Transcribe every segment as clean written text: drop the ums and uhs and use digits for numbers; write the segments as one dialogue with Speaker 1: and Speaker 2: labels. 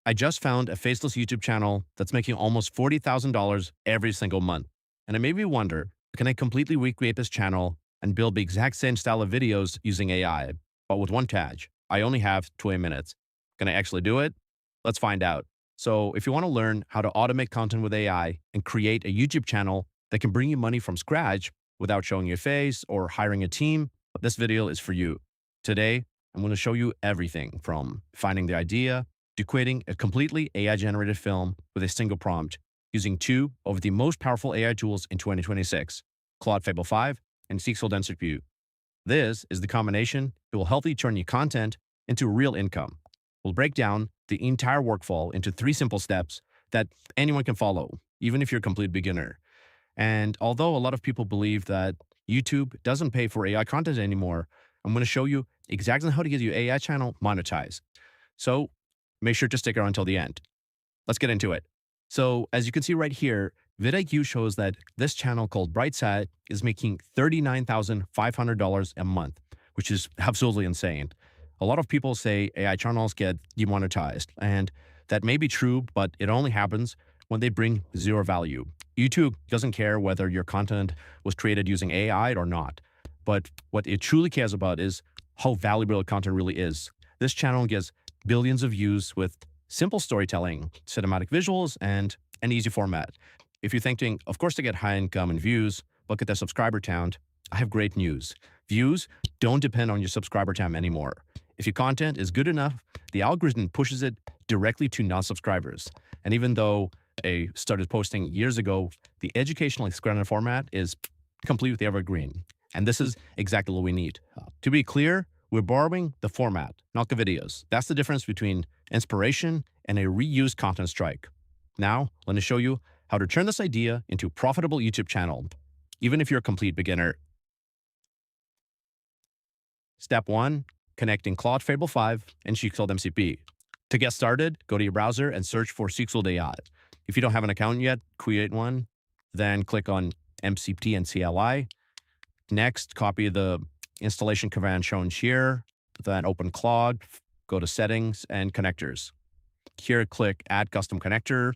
Speaker 1: I just found a faceless YouTube channel that's making almost $40,000 every single month. And it made me wonder, can I completely recreate this channel and build the exact same style of videos using AI? But with one catch, I only have 20 minutes. Can I actually do it? Let's find out. So if you want to learn how to automate content with AI and create a YouTube channel that can bring you money from scratch without showing your face or hiring a team, this video is for you. Today, I'm going to show you everything from finding the idea to creating a completely AI-generated film with a single prompt using two of the most powerful AI tools in 2026, Claude Fable 5 and Higgsfield MCP. This is the combination that will help you turn your content into real income. We'll break down the entire workflow into 3 simple steps that anyone can follow, even if you're a complete beginner. And although a lot of people believe that YouTube doesn't pay for AI content anymore, I'm going to show you exactly how to get your AI channel monetized. So make sure to stick around until the end. Let's get into it. So as you can see right here, vidIQ shows that this channel called Brightside is making $39,500 a month, which is absolutely insane. A lot of people say AI channels get demonetized, and that may be true, but it only happens when they bring zero value. YouTube doesn't care whether your content was created using AI or not, but what it truly cares about is how valuable the content really is. This channel gets billions of views with simple storytelling, cinematic visuals, and an easy format. If you're thinking, of course, to get high income and views, look at the subscriber count, I have great news. Views don't depend on your subscriber count anymore. If your content is good enough, the algorithm pushes it directly to non-subscribers. And even though I started posting years ago, the educational content format is completely evergreen. And this is exactly what we need. To be clear, we're borrowing the format, not the videos. That's the difference between inspiration and a reused content strike. Now, let me show you how to turn this idea into a profitable YouTube channel, even if you're a complete beginner. Step 1, connecting Claude Fable 5 and Higgsfield MCP. To get started, go to your browser and search for Higgsfield AI. If you don't have an account yet, create one, then click on MCP and CLI. Next, copy the installation command shown here, then open Claude, go to settings and connectors. Here, click add custom connector,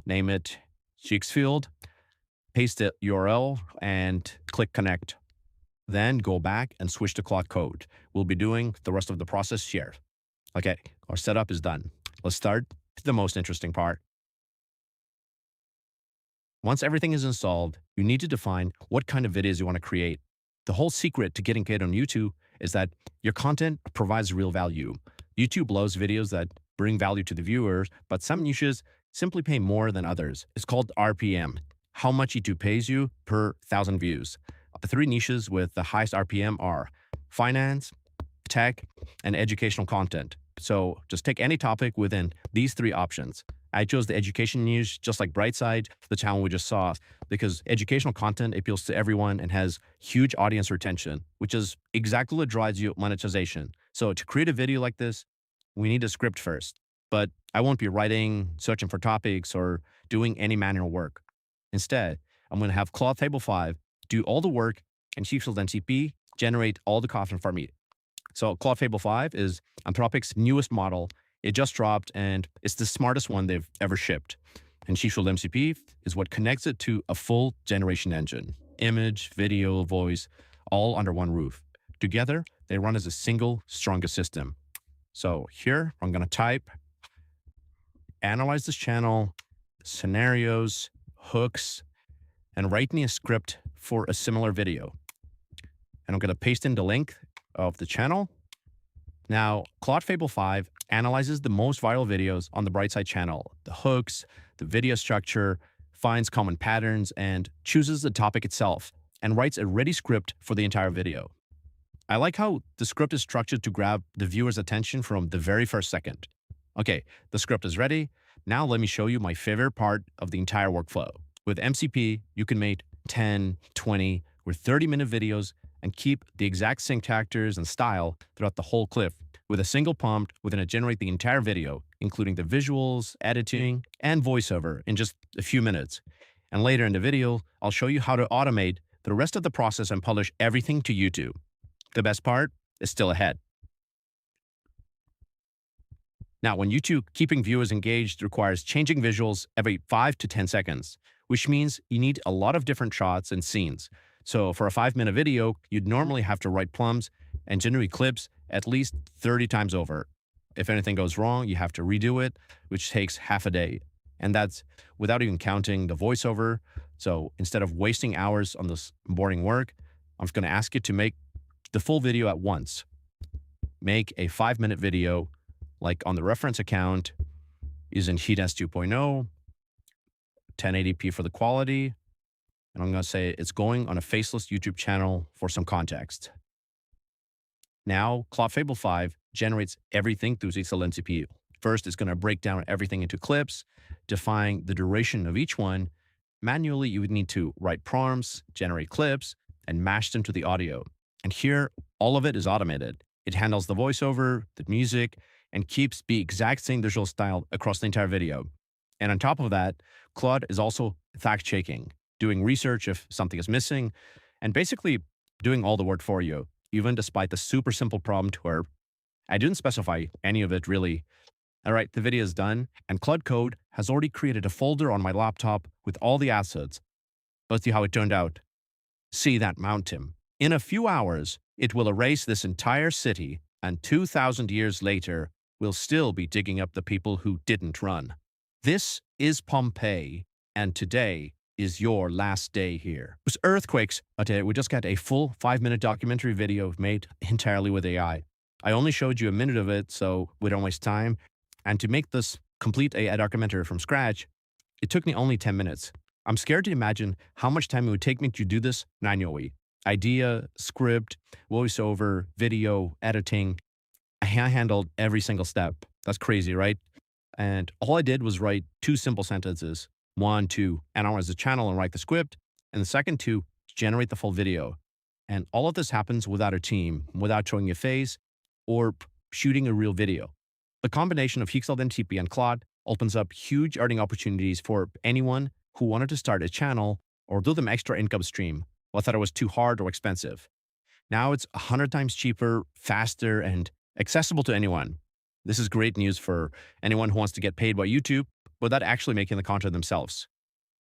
Speaker 1: name it Higgsfield, paste the URL and click connect. Then go back and switch to Claude Code. We'll be doing the rest of the process here. Okay, our setup is done. Let's start with the most interesting part. Once everything is installed, you need to define what kind of videos you want to create. The whole secret to getting paid on YouTube is that your content provides real value. YouTube loves videos that bring value to the viewers, but some niches simply pay more than others. It's called RPM, how much YouTube pays you per 1,000 views. The 3 niches with the highest RPM are finance, tech, and educational content. So just take any topic within these 3 options. I chose the education niche, just like Brightside, the channel we just saw, because educational content appeals to everyone and has huge audience retention, which is exactly what drives you monetization. So to create a video like this, we need a script first, but I won't be writing, searching for topics, or doing any manual work. Instead, I'm going to have Claude Fable 5 do all the work and Higgsfield MCP generate all the content for me. So Claude Fable 5 is Anthropic's newest model. It just dropped and it's the smartest one they've ever shipped. And Higgsfield MCP is what connects it to a full generation engine. Image, video, voice, all under one roof. Together, they run as a single, strongest system. So here, I'm going to type, analyze this channel, scenarios, hooks, and write me a script for a similar video. And I'm going to paste in the link of the channel. Now, Claude Fable 5 analyzes the most viral videos on the Brightside channel, the hooks, the video structure, finds common patterns, and chooses the topic itself, and writes a ready script for the entire video. I like how the script is structured to grab the viewer's attention from the very first second. Okay, the script is ready. Now let me show you my favorite part of the entire workflow. With MCP, you can make 10, 20, or 30-minute videos and keep the exact same characters and style throughout the whole clip. With a single prompt, we're going to generate the entire video, including the visuals, editing, and voiceover in just a few minutes. And later in the video, I'll show you how to automate the rest of the process and publish everything to YouTube. The best part is still ahead. Now, when YouTube keeping viewers engaged requires changing visuals every 5 to 10 seconds, which means you need a lot of different shots and scenes. So for a 5-minute video, you'd normally have to write plums and generate clips at least 30 times over. If anything goes wrong, you have to redo it, which takes half a day. And that's without even counting the voiceover. So instead of wasting hours on this boring work, I'm just going to ask you to make the full video at once. Make a 5-minute video, like on the reference account, using Heat-S 2.0, 1080p for the quality. And I'm going to say it's going on a Faceless YouTube channel for some context. Now, Claude Fable 5 generates everything through Higgsfield MCP. First, it's going to break down everything into clips, define the duration of each one. Manually, you would need to write prompts, generate clips, and mash them to the audio. And here, all of it is automated. It handles the voiceover, the music, and keeps the exact same visual style across the entire video. And on top of that, Claude is also fact-checking, doing research if something is missing, and basically doing all the work for you, even despite the super simple prompt where I didn't specify any of it really. All right, the video is done, and Claude Code has already created a folder on my laptop with all the assets. Let's see how it turned out. See that mountain? In a few hours, it will erase this entire city, and 2,000 years later, we'll still be digging up the people who didn't run. This is Pompeii, and today is your last day here. It was earthquakes, but we just got a full 5-minute documentary video made entirely with AI. I only showed you a minute of it, so we don't waste time. And to make this complete AI documentary from scratch, it took me only 10 minutes. I'm scared to imagine how much time it would take me to do this manually. Idea, script, voiceover, video, editing. I handled every single step. That's crazy, right? And all I did was write 2 simple sentences. 1, to analyze the channel and write the script, and the second 2, to generate the full video. And all of this happens without a team, without showing your face, or shooting a real video. The combination of Higgsfield MCP and Claude opens up huge earning opportunities for anyone who wanted to start a channel or do them extra income stream, or thought it was too hard or expensive. Now it's 100 times cheaper, faster, and accessible to anyone. This is great news for anyone who wants to get paid by YouTube without actually making the content themselves.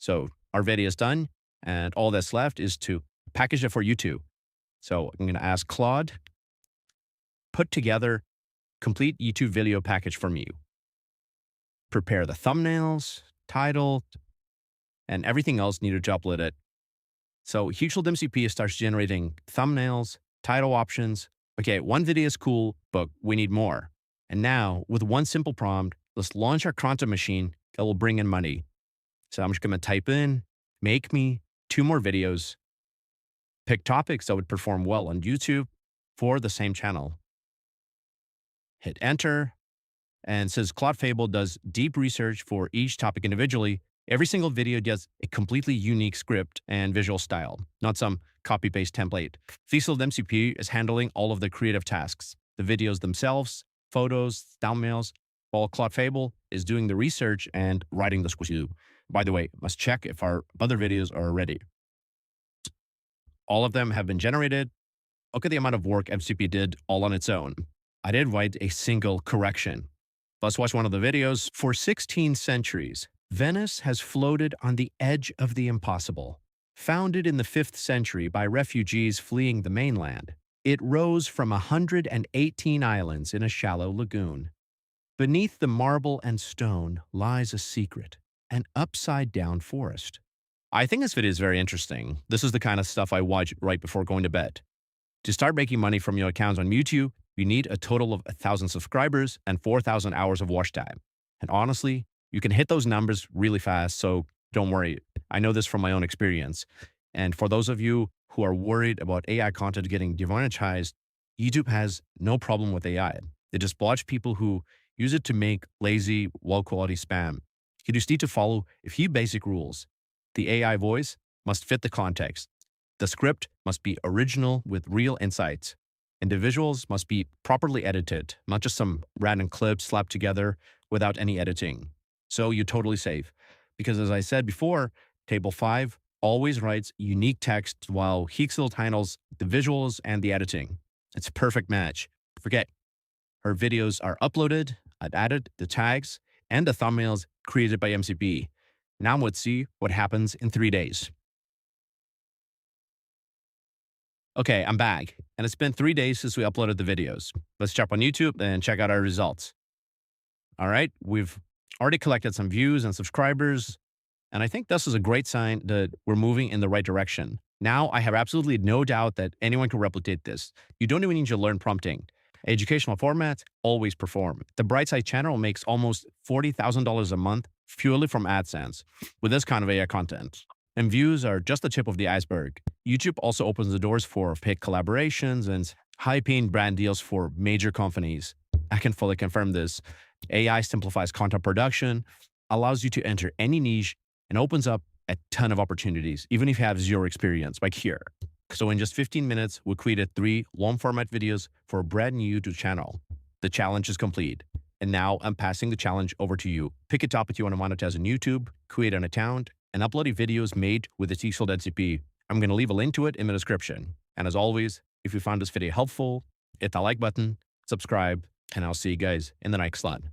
Speaker 1: So our video is done, and all that's left is to package it for YouTube. So I'm going to ask Claude, put together complete YouTube video package for me. Prepare the thumbnails, title, and everything else needed to upload it. So Higgsfield MCP starts generating thumbnails, title options. Okay, one video is cool, but we need more. And now, with one simple prompt, let's launch our content machine that will bring in money. So I'm just going to type in, make me 2 more videos, pick topics that would perform well on YouTube for the same channel. Hit enter. And since Claude Fable does deep research for each topic individually, every single video gets a completely unique script and visual style, not some copy-paste template. Higgsfield MCP is handling all of the creative tasks, the videos themselves, photos, thumbnails, while Claude Fable is doing the research and writing the script. By the way, let's check if our other videos are ready. All of them have been generated. Look at the amount of work MCP did all on its own. I didn't write a single correction. Let's watch one of the videos. For 16 centuries, Venice has floated on the edge of the impossible. Founded in the 5th century by refugees fleeing the mainland, it rose from 118 islands in a shallow lagoon. Beneath the marble and stone lies a secret, an upside-down forest. I think this video is very interesting. This is the kind of stuff I watch right before going to bed. To start making money from your accounts on YouTube, you need a total of 1,000 subscribers and 4,000 hours of watch time. And honestly, you can hit those numbers really fast, so don't worry. I know this from my own experience. And for those of you who are worried about AI content getting demonetized, YouTube has no problem with AI. They just blocks people who use it to make lazy, low-quality spam. You just need to follow a few basic rules. The AI voice must fit the context. The script must be original with real insights. And the visuals must be properly edited, not just some random clips slapped together without any editing. So you're totally safe. Because as I said before, Table 5 always writes unique text while Higgsfield handles the visuals and the editing. It's a perfect match. Forget, her videos are uploaded. I've added the tags and the thumbnails created by MCP. Now let's see what happens in 3 days. Okay, I'm back, and it's been 3 days since we uploaded the videos. Let's jump on YouTube and check out our results. All right, we've already collected some views and subscribers, and I think this is a great sign that we're moving in the right direction. Now, I have absolutely no doubt that anyone can replicate this. You don't even need to learn prompting. Educational formats always perform. The Brightside channel makes almost $40,000 a month purely from AdSense with this kind of AI content. And views are just the tip of the iceberg. YouTube also opens the doors for paid collaborations and high-paying brand deals for major companies. I can fully confirm this. AI simplifies content production, allows you to enter any niche, and opens up a ton of opportunities, even if you have zero experience, like here. So in just 15 minutes, we created 3 long-format videos for a brand new YouTube channel. The challenge is complete. And now I'm passing the challenge over to you. Pick a topic you want to monetize on YouTube, create an account, and upload videos made with the Higgsfield MCP. I'm going to leave a link to it in the description. And as always, if you found this video helpful, hit that like button, subscribe, and I'll see you guys in the next slide.